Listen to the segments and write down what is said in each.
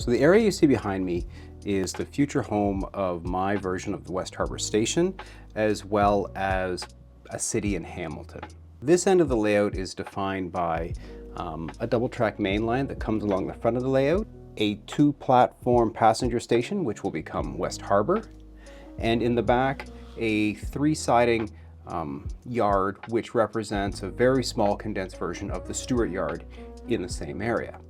So the area you see behind me is the future home of my version of the West Harbour Station, as well as a city in Hamilton. This end of the layout is defined by a double-track main line that comes along the front of the layout, a 2-platform passenger station, which will become West Harbour, and in the back, a 3-siding yard, which represents a very small condensed version of the Stewart Yard in the same area.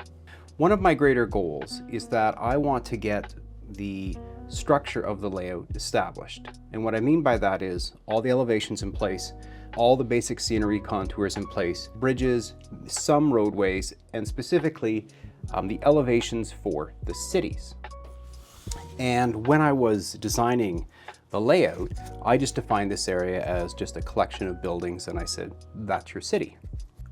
One of my greater goals is that I want to get the structure of the layout established. And what I mean by that is all the elevations in place, all the basic scenery contours in place, bridges, some roadways, and specifically the elevations for the cities. And when I was designing the layout, I just defined this area as just a collection of buildings, and I said, that's your city.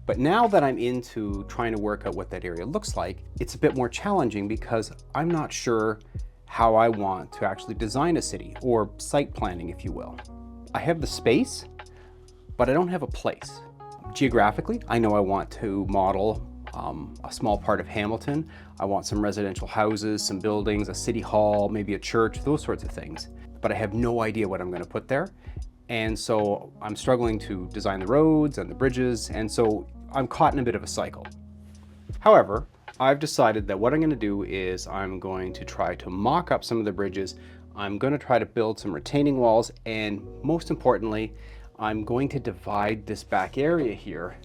But now that I'm into trying to work out what that area looks like, it's a bit more challenging because I'm not sure how I want to actually design a city, or site planning, if you will. I have the space, but I don't have a place. Geographically, I know I want to model a small part of Hamilton. I want some residential houses, some buildings, a city hall, maybe a church, those sorts of things. But I have no idea what I'm going to put there. And so I'm struggling to design the roads and the bridges, and so I'm caught in a bit of a cycle. However, I've decided that what I'm going to do is I'm going to try to mock up some of the bridges. I'm going to try to build some retaining walls, and most importantly, I'm going to divide this back area here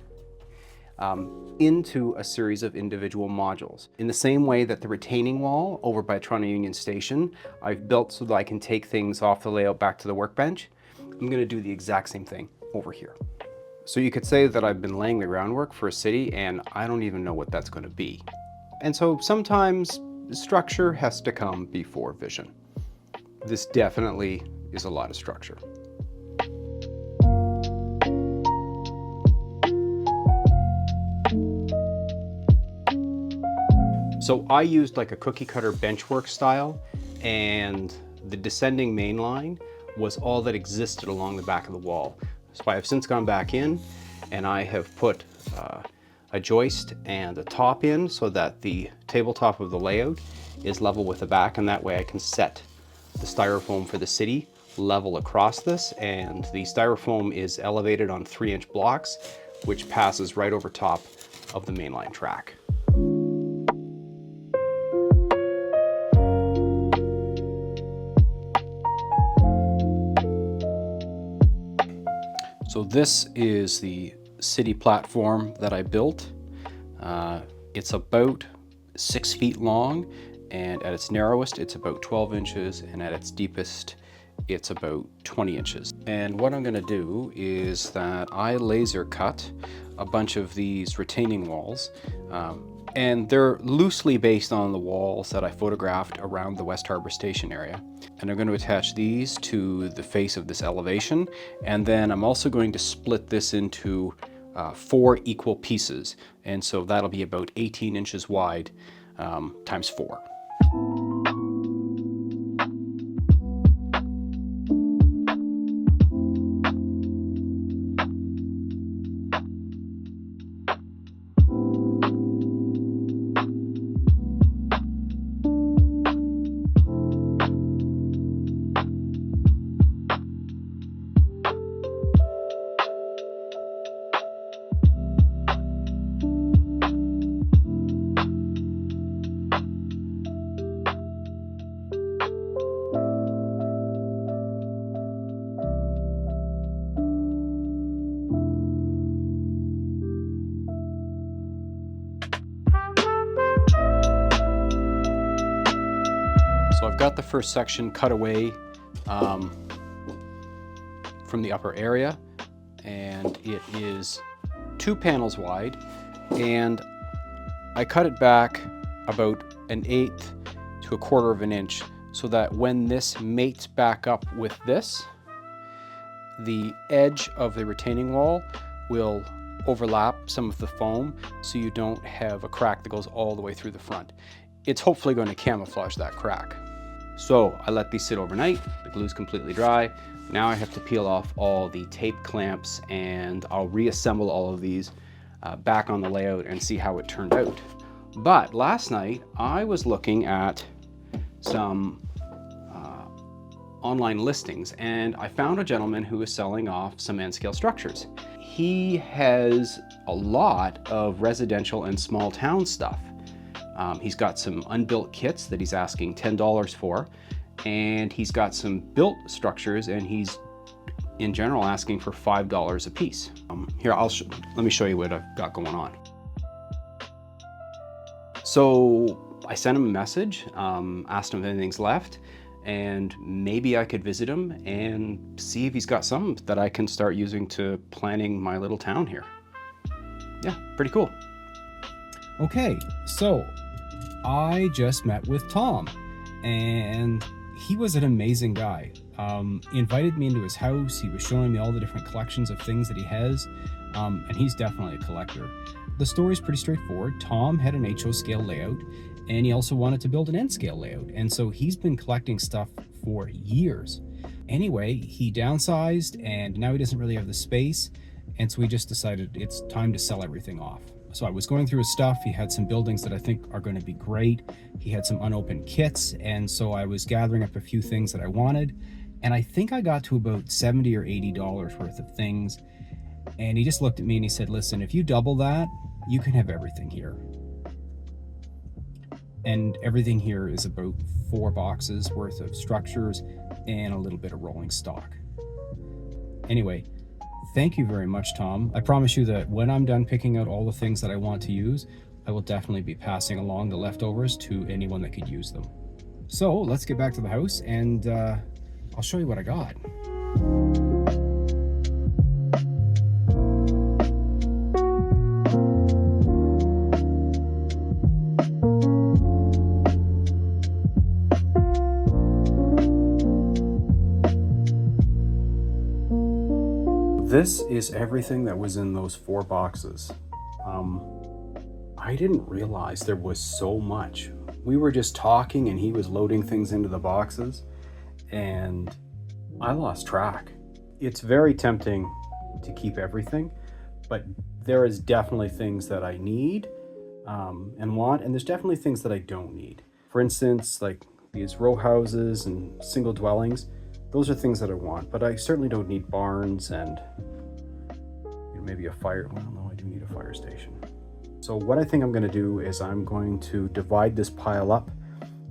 into a series of individual modules. In the same way that the retaining wall over by Toronto Union Station, I've built so that I can take things off the layout back to the workbench, I'm going to do the exact same thing over here. So you could say that I've been laying the groundwork for a city, and I don't even know what that's going to be. And so sometimes structure has to come before vision. This definitely is a lot of structure. So I used like a cookie cutter benchwork style, and the descending main line was all that existed along the back of the wall. So I have since gone back in and I have put a joist and a top in so that the tabletop of the layout is level with the back, and that way I can set the styrofoam for the city level across this, and the styrofoam is elevated on 3-inch blocks, which passes right over top of the mainline track. So this is the city platform that I built. It's about 6 feet long, and at its narrowest it's about 12 inches, and at its deepest it's about 20 inches. And what I'm going to do is that I laser cut a bunch of these retaining walls, and they're loosely based on the walls that I photographed around the West Harbour Station area. And I'm going to attach these to the face of this elevation, and then I'm also going to split this into 4 equal pieces, and so that'll be about 18 inches wide times 4. So I've got the first section cut away from the upper area, and it is 2 panels wide, and I cut it back about 1/8 to 1/4 of an inch so that when this mates back up with this, the edge of the retaining wall will overlap some of the foam so you don't have a crack that goes all the way through the front. It's hopefully going to camouflage that crack. So I let these sit overnight, the glue's completely dry. Now I have to peel off all the tape clamps, and I'll reassemble all of these back on the layout and see how it turned out. But last night I was looking at some online listings, and I found a gentleman who is selling off some N Scale structures. He has a lot of residential and small town stuff. He's got some unbuilt kits that he's asking $10 for, and he's got some built structures, and he's in general asking for $5 a piece. Here, let me show you what I've got going on. So I sent him a message, asked him if anything's left, and maybe I could visit him and see if he's got some that I can start using to planning my little town here. Yeah, pretty cool. Okay, so I just met with Tom, and he was an amazing guy. He invited me into his house. He was showing me all the different collections of things that he has, and he's definitely a collector. The story's pretty straightforward. Tom had an HO scale layout, and he also wanted to build an N scale layout, and so he's been collecting stuff for years. Anyway, he downsized, and now he doesn't really have the space, and so we just decided it's time to sell everything off. So I was going through his stuff. He had some buildings that I think are going to be great. He had some unopened kits, and so I was gathering up a few things that I wanted, and I think I got to about $70 or $80 worth of things, and he just looked at me and he said, listen, if you double that, you can have everything here. And everything here is about 4 boxes worth of structures and a little bit of rolling stock. Anyway, thank you very much, Tom. I promise you that when I'm done picking out all the things that I want to use, I will definitely be passing along the leftovers to anyone that could use them. So let's get back to the house, and I'll show you what I got. This is everything that was in those 4 boxes. I didn't realize there was so much. We were just talking and he was loading things into the boxes, and I lost track. It's very tempting to keep everything, but there is definitely things that I need and want, and there's definitely things that I don't need. For instance, like these row houses and single dwellings, those are things that I want, but I certainly don't need barns and maybe a fire. Well, no, I do need a fire station. So what I think I'm going to do is I'm going to divide this pile up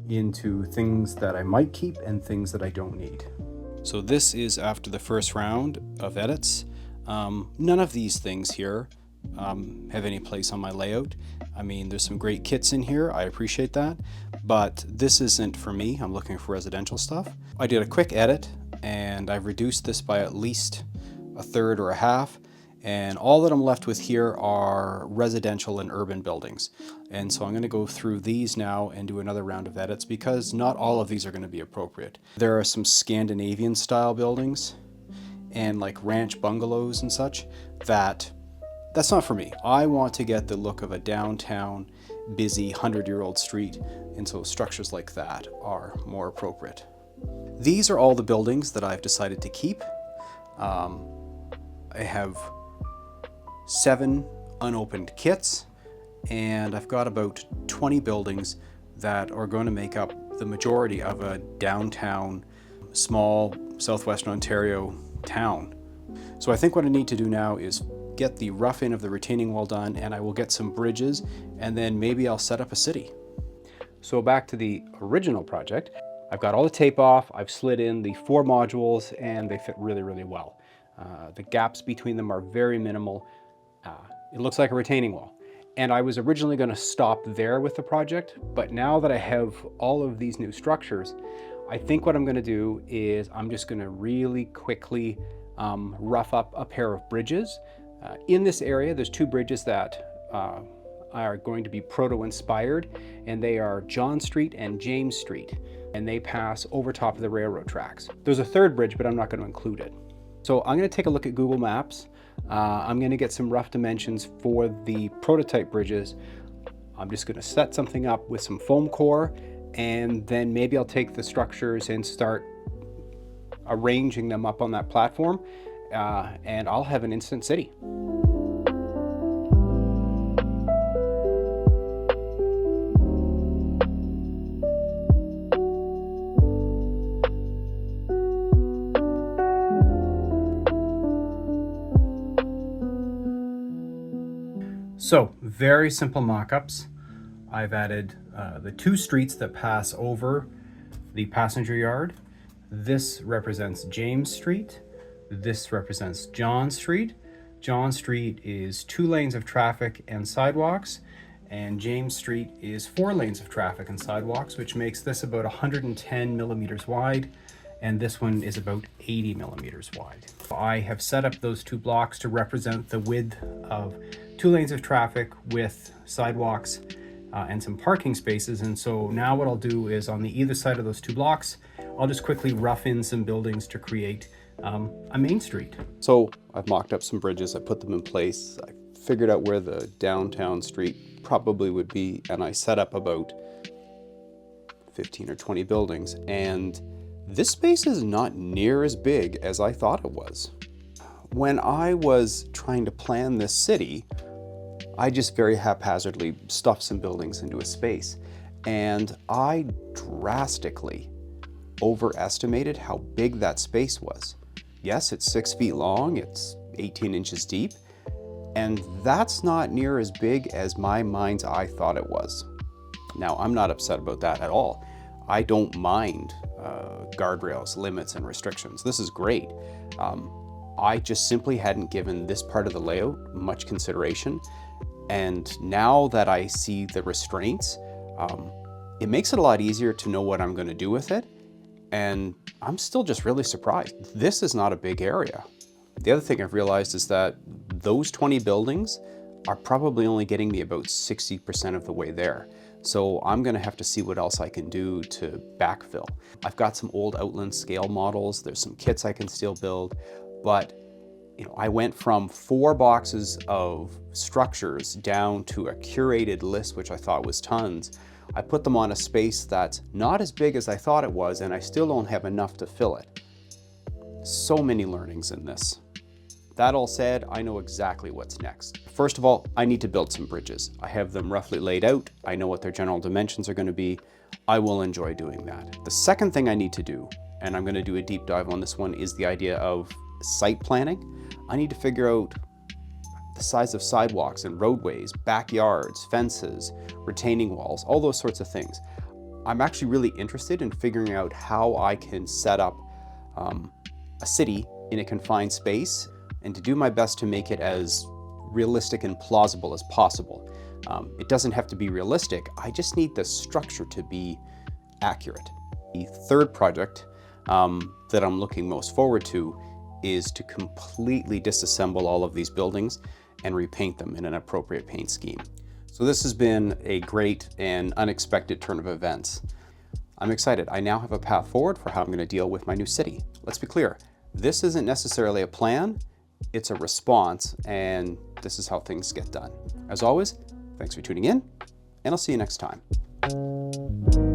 into things that I might keep and things that I don't need. So this is after the first round of edits. None of these things here have any place on my layout. I mean, there's some great kits in here. I appreciate that, but this isn't for me. I'm looking for residential stuff. I did a quick edit and I've reduced this by at least a third or a half. And all that I'm left with here are residential and urban buildings. And so I'm going to go through these now and do another round of edits because not all of these are going to be appropriate. There are some Scandinavian style buildings and like ranch bungalows and such that's not for me. I want to get the look of a downtown, busy 100-year-old street, and so structures like that are more appropriate. These are all the buildings that I've decided to keep. I have 7 unopened kits, and I've got about 20 buildings that are going to make up the majority of a downtown, small southwestern Ontario town. So I think what I need to do now is get the rough in of the retaining wall done, and I will get some bridges, and then maybe I'll set up a city. So back to the original project, I've got all the tape off, I've slid in the 4 modules, and they fit really, really well. The gaps between them are very minimal. It looks like a retaining wall. And I was originally going to stop there with the project, but now that I have all of these new structures, I think what I'm going to do is I'm just going to really quickly rough up a pair of bridges. In this area, there's 2 bridges that are going to be proto-inspired, and they are John Street and James Street, and they pass over top of the railroad tracks. There's a 3rd bridge, but I'm not going to include it. So I'm going to take a look at Google Maps. I'm going to get some rough dimensions for the prototype bridges. I'm just going to set something up with some foam core, and then maybe I'll take the structures and start arranging them up on that platform, and I'll have an instant city. So, very simple mock-ups. I've added the two streets that pass over the passenger yard. This represents James Street. This represents John Street. John Street is 2 lanes of traffic and sidewalks, and James Street is 4 lanes of traffic and sidewalks, which makes this about 110 millimeters wide, and this one is about 80 millimeters wide. I have set up those 2 blocks to represent the width of 2 lanes of traffic with sidewalks and some parking spaces. And so now what I'll do is on the either side of those 2 blocks, I'll just quickly rough in some buildings to create a main street. So I've mocked up some bridges, I put them in place, I figured out where the downtown street probably would be, and I set up about 15 or 20 buildings. And this space is not near as big as I thought it was. When I was trying to plan this city, I just very haphazardly stuffed some buildings into a space, and I drastically overestimated how big that space was. Yes, it's 6 feet long, it's 18 inches deep, and that's not near as big as my mind's eye thought it was. Now, I'm not upset about that at all. I don't mind guardrails, limits, and restrictions. This is great. I just simply hadn't given this part of the layout much consideration. And now that I see the restraints, it makes it a lot easier to know what I'm going to do with it. And I'm still just really surprised. This is not a big area. The other thing I've realized is that those 20 buildings are probably only getting me about 60% of the way there. So I'm going to have to see what else I can do to backfill. I've got some old Outland scale models. There's some kits I can still build, but I went from 4 boxes of structures down to a curated list, which I thought was tons. I put them on a space that's not as big as I thought it was, and I still don't have enough to fill it. So many learnings in this. That all said, I know exactly what's next. First of all, I need to build some bridges. I have them roughly laid out. I know what their general dimensions are going to be. I will enjoy doing that. The second thing I need to do, and I'm going to do a deep dive on this one, is the idea of site planning. I need to figure out the size of sidewalks and roadways, backyards, fences, retaining walls, all those sorts of things. I'm actually really interested in figuring out how I can set up a city in a confined space, and to do my best to make it as realistic and plausible as possible. It doesn't have to be realistic, I just need the structure to be accurate. The third project that I'm looking most forward to is to completely disassemble all of these buildings and repaint them in an appropriate paint scheme. So this has been a great and unexpected turn of events. I'm excited. I now have a path forward for how I'm going to deal with my new city. Let's be clear, this isn't necessarily a plan, it's a response, and this is how things get done. As always, thanks for tuning in, and I'll see you next time.